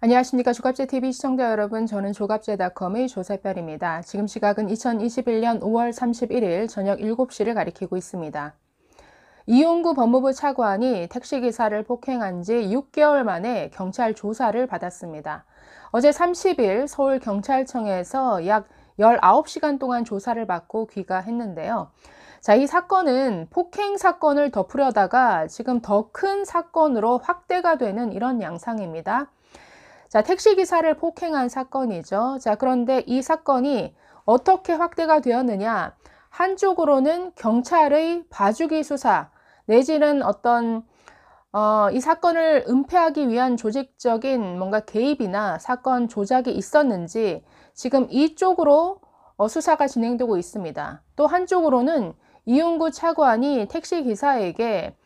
안녕하십니까. 조갑제TV 시청자 여러분, 저는 조갑제닷컴의 조세별입니다. 지금 시각은 2021년 5월 31일 저녁 7시를 가리키고 있습니다. 이용구 법무부 차관이 택시기사를 폭행한 지 6개월 만에 경찰 조사를 받았습니다. 어제 30일 서울경찰청에서 약 19시간 동안 조사를 받고 귀가했는데요. 자, 이 사건은 폭행 사건을 덮으려다가 지금 더 큰 사건으로 확대가 되는 이런 양상입니다. 자, 택시기사를 폭행한 사건이죠. 자, 그런데 이 사건이 어떻게 확대가 되었느냐? 한쪽으로는 경찰의 봐주기 수사, 내지는 이 사건을 은폐하기 위한 조직적인 뭔가 개입이나 사건 조작이 있었는지 지금 이쪽으로 수사가 진행되고 있습니다. 또 한쪽으로는 이용구 차관이 택시기사에게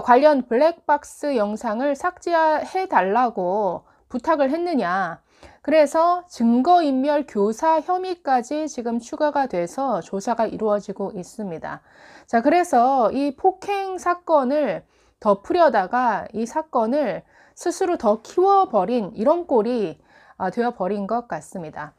관련 블랙박스 영상을 삭제해 달라고 부탁을 했느냐. 그래서 증거인멸 교사 혐의까지 지금 추가가 돼서 조사가 이루어지고 있습니다. 자, 그래서 이 폭행 사건을 덮으려다가 이 사건을 스스로 더 키워버린 이런 꼴이 되어버린 것 같습니다.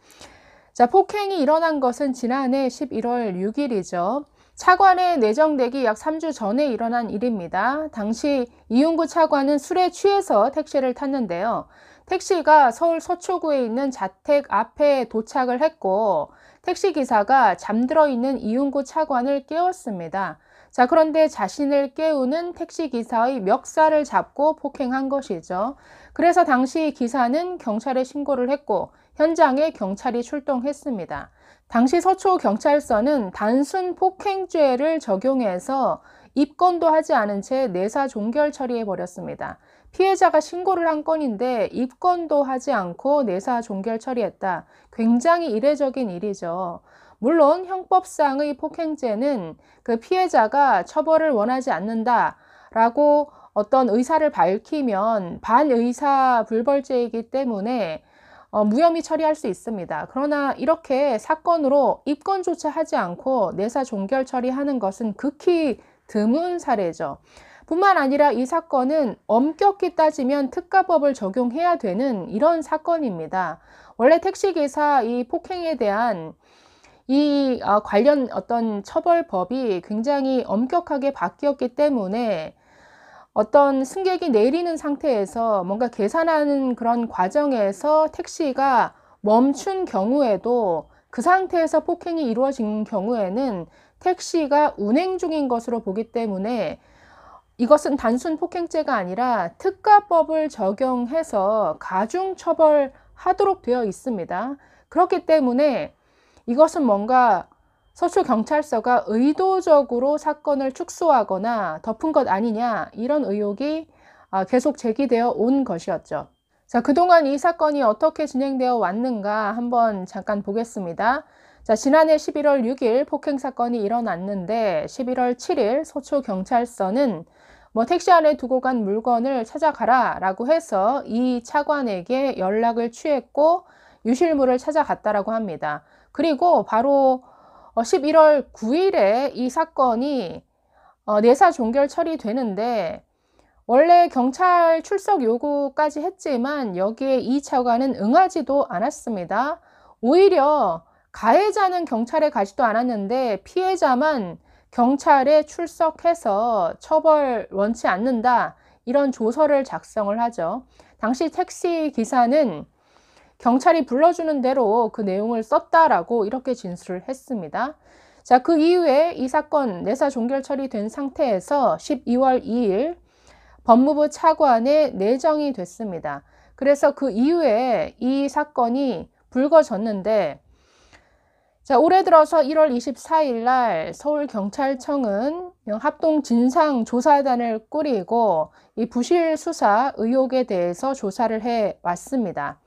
자, 폭행이 일어난 것은 지난해 11월 6일이죠. 차관의 내정되기 약 3주 전에 일어난 일입니다. 당시 이용구 차관은 술에 취해서 택시를 탔는데요. 택시가 서울 서초구에 있는 자택 앞에 도착을 했고 택시기사가 잠들어 있는 이용구 차관을 깨웠습니다. 자, 그런데 자신을 깨우는 택시기사의 멱살을 잡고 폭행한 것이죠. 그래서 당시 기사는 경찰에 신고를 했고 현장에 경찰이 출동했습니다. 당시 서초경찰서는 단순 폭행죄를 적용해서 입건도 하지 않은 채 내사 종결 처리해 버렸습니다. 피해자가 신고를 한 건인데 입건도 하지 않고 내사 종결 처리했다. 굉장히 이례적인 일이죠. 물론 형법상의 폭행죄는 그 피해자가 처벌을 원하지 않는다라고 어떤 의사를 밝히면 반의사 불벌죄이기 때문에 무혐의 처리할 수 있습니다. 그러나 이렇게 사건으로 입건조차 하지 않고 내사 종결 처리하는 것은 극히 드문 사례죠. 뿐만 아니라 이 사건은 엄격히 따지면 특가법을 적용해야 되는 이런 사건입니다. 원래 택시기사 이 폭행에 대한 이 관련 어떤 처벌법이 굉장히 엄격하게 바뀌었기 때문에 어떤 승객이 내리는 상태에서 뭔가 계산하는 그런 과정에서 택시가 멈춘 경우에도 그 상태에서 폭행이 이루어진 경우에는 택시가 운행 중인 것으로 보기 때문에 이것은 단순 폭행죄가 아니라 특가법을 적용해서 가중 처벌하도록 되어 있습니다. 그렇기 때문에 이것은 뭔가 서초경찰서가 의도적으로 사건을 축소하거나 덮은 것 아니냐 이런 의혹이 계속 제기되어 온 것이었죠. 자, 그동안 이 사건이 어떻게 진행되어 왔는가 한번 잠깐 보겠습니다. 자, 지난해 11월 6일 폭행 사건이 일어났는데 11월 7일 서초경찰서는 택시 안에 두고 간 물건을 찾아가라 라고 해서 이 차관에게 연락을 취했고 유실물을 찾아갔다라고 합니다. 그리고 바로 11월 9일에 이 사건이 내사 종결 처리되는데 원래 경찰 출석 요구까지 했지만 여기에 이 차관은 응하지도 않았습니다. 오히려 가해자는 경찰에 가지도 않았는데 피해자만 경찰에 출석해서 처벌 원치 않는다 이런 조서를 작성을 하죠. 당시 택시 기사는 경찰이 불러주는 대로 그 내용을 썼다라고 이렇게 진술을 했습니다. 자, 그 이후에 이 사건 내사 종결 처리된 상태에서 12월 2일 법무부 차관에 내정이 됐습니다. 그래서 그 이후에 이 사건이 불거졌는데 자, 올해 들어서 1월 24일 날 서울경찰청은 합동 진상조사단을 꾸리고 이 부실 수사 의혹에 대해서 조사를 해 왔습니다.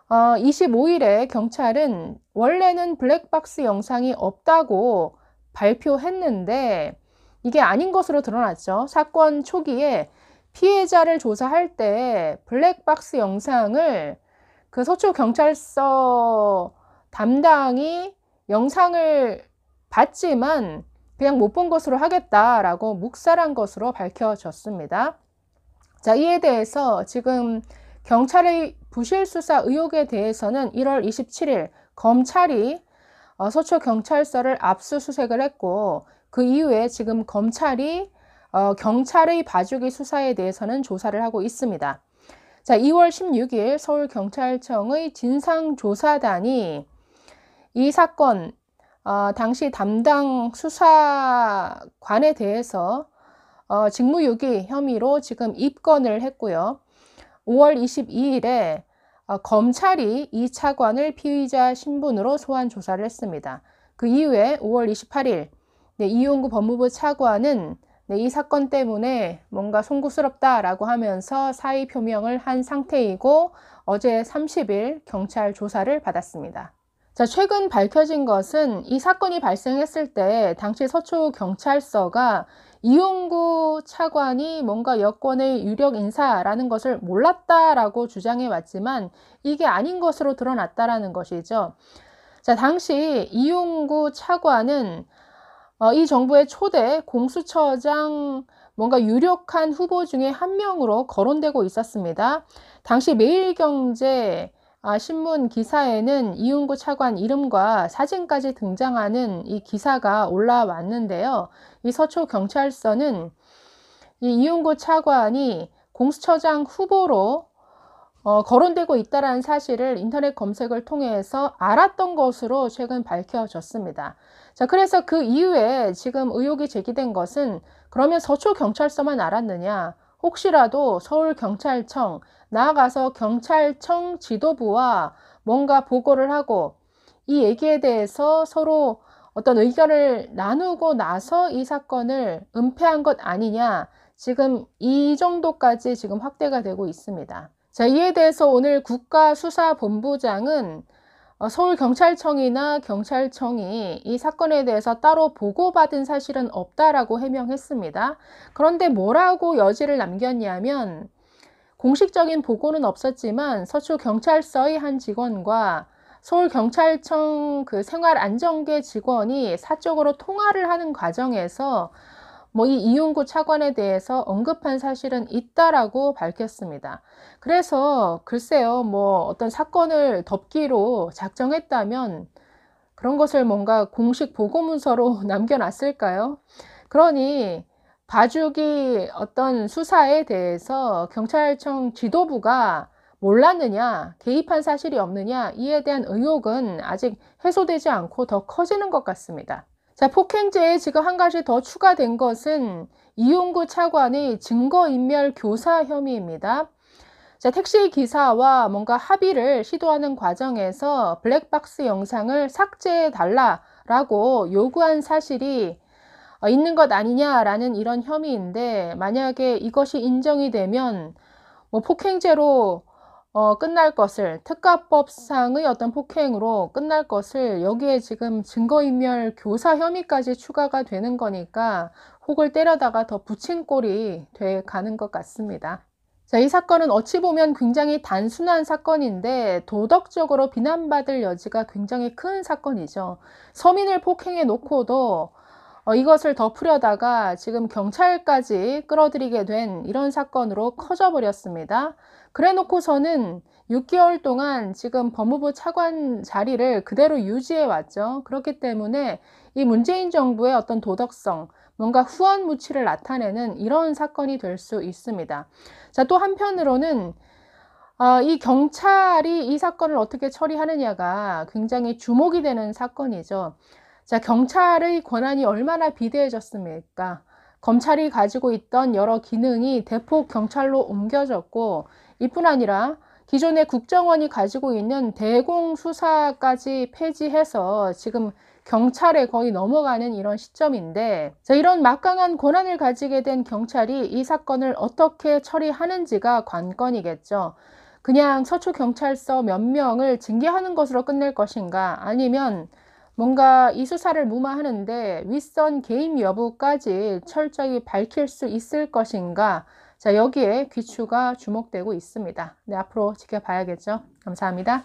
25일에 경찰은 원래는 블랙박스 영상이 없다고 발표했는데 이게 아닌 것으로 드러났죠. 사건 초기에 피해자를 조사할 때 블랙박스 영상을 그 서초경찰서 담당이 영상을 봤지만 그냥 못 본 것으로 하겠다라고 묵살한 것으로 밝혀졌습니다. 자, 이에 대해서 지금 경찰의 부실 수사 의혹에 대해서는 1월 27일 검찰이 서초경찰서를 압수수색을 했고, 그 이후에 지금 검찰이 경찰의 봐주기 수사에 대해서는 조사를 하고 있습니다. 자, 2월 16일 서울경찰청의 진상조사단이 이 사건 당시 담당 수사관에 대해서 직무유기 혐의로 지금 입건을 했고요. 5월 22일에 검찰이 이 차관을 피의자 신분으로 소환 조사를 했습니다. 그 이후에 5월 28일 이용구 법무부 차관은 이 사건 때문에 뭔가 송구스럽다라고 하면서 사의 표명을 한 상태이고, 어제 30일 경찰 조사를 받았습니다. 자, 최근 밝혀진 것은 이 사건이 발생했을 때 당시 서초경찰서가 이용구 차관이 뭔가 여권의 유력 인사라는 것을 몰랐다라고 주장해 왔지만 이게 아닌 것으로 드러났다라는 것이죠. 자, 당시 이용구 차관은 이 정부의 초대 공수처장 뭔가 유력한 후보 중에 한 명으로 거론되고 있었습니다. 당시 매일경제 신문 기사에는 이용구 차관 이름과 사진까지 등장하는 이 기사가 올라왔는데요. 이 서초경찰서는 이 이용구 차관이 공수처장 후보로 거론되고 있다는 사실을 인터넷 검색을 통해서 알았던 것으로 최근 밝혀졌습니다. 자, 그래서 그 이후에 지금 의혹이 제기된 것은, 그러면 서초경찰서만 알았느냐? 혹시라도 서울경찰청, 나아가서 경찰청 지도부와 뭔가 보고를 하고 이 얘기에 대해서 서로 어떤 의견을 나누고 나서 이 사건을 은폐한 것 아니냐? 지금 이 정도까지 지금 확대가 되고 있습니다. 자, 이에 대해서 오늘 국가수사본부장은 서울경찰청이나 경찰청이 이 사건에 대해서 따로 보고받은 사실은 없다라고 해명했습니다. 그런데 뭐라고 여지를 남겼냐면, 공식적인 보고는 없었지만 서초경찰서의 한 직원과 서울경찰청 그 생활안전계 직원이 사적으로 통화를 하는 과정에서 이 이용구 차관에 대해서 언급한 사실은 있다라고 밝혔습니다. 그래서 글쎄요, 어떤 사건을 덮기로 작정했다면 그런 것을 뭔가 공식 보고문서로 남겨놨을까요? 그러니 봐주기 어떤 수사에 대해서 경찰청 지도부가 몰랐느냐, 개입한 사실이 없느냐, 이에 대한 의혹은 아직 해소되지 않고 더 커지는 것 같습니다. 자, 폭행죄에 지금 한 가지 더 추가된 것은 이용구 차관의 증거인멸 교사 혐의입니다. 자, 택시 기사와 뭔가 합의를 시도하는 과정에서 블랙박스 영상을 삭제해 달라라고 요구한 사실이 있는 것 아니냐라는 이런 혐의인데, 만약에 이것이 인정이 되면 폭행죄로 끝날 것을, 특가법상의 어떤 폭행으로 끝날 것을, 여기에 지금 증거인멸 교사 혐의까지 추가가 되는 거니까 혹을 때려다가 더 붙인 꼴이 돼 가는 것 같습니다. 자, 이 사건은 어찌 보면 굉장히 단순한 사건인데 도덕적으로 비난받을 여지가 굉장히 큰 사건이죠. 서민을 폭행해 놓고도 이것을 덮으려다가 지금 경찰까지 끌어들이게 된 이런 사건으로 커져버렸습니다. 그래 놓고서는 6개월 동안 지금 법무부 차관 자리를 그대로 유지해 왔죠. 그렇기 때문에 이 문재인 정부의 어떤 도덕성, 뭔가 후한무치를 나타내는 이런 사건이 될 수 있습니다. 자, 또 한편으로는 이 경찰이 이 사건을 어떻게 처리하느냐가 굉장히 주목이 되는 사건이죠. 자, 경찰의 권한이 얼마나 비대해졌습니까? 검찰이 가지고 있던 여러 기능이 대폭 경찰로 옮겨졌고, 이뿐 아니라 기존의 국정원이 가지고 있는 대공수사까지 폐지해서 지금 경찰에 거의 넘어가는 이런 시점인데, 자, 이런 막강한 권한을 가지게 된 경찰이 이 사건을 어떻게 처리하는지가 관건이겠죠. 그냥 서초경찰서 몇 명을 징계하는 것으로 끝낼 것인가, 아니면 뭔가 이 수사를 무마하는데 윗선 개입 여부까지 철저히 밝힐 수 있을 것인가. 자, 여기에 귀추가 주목되고 있습니다. 네, 앞으로 지켜봐야겠죠. 감사합니다.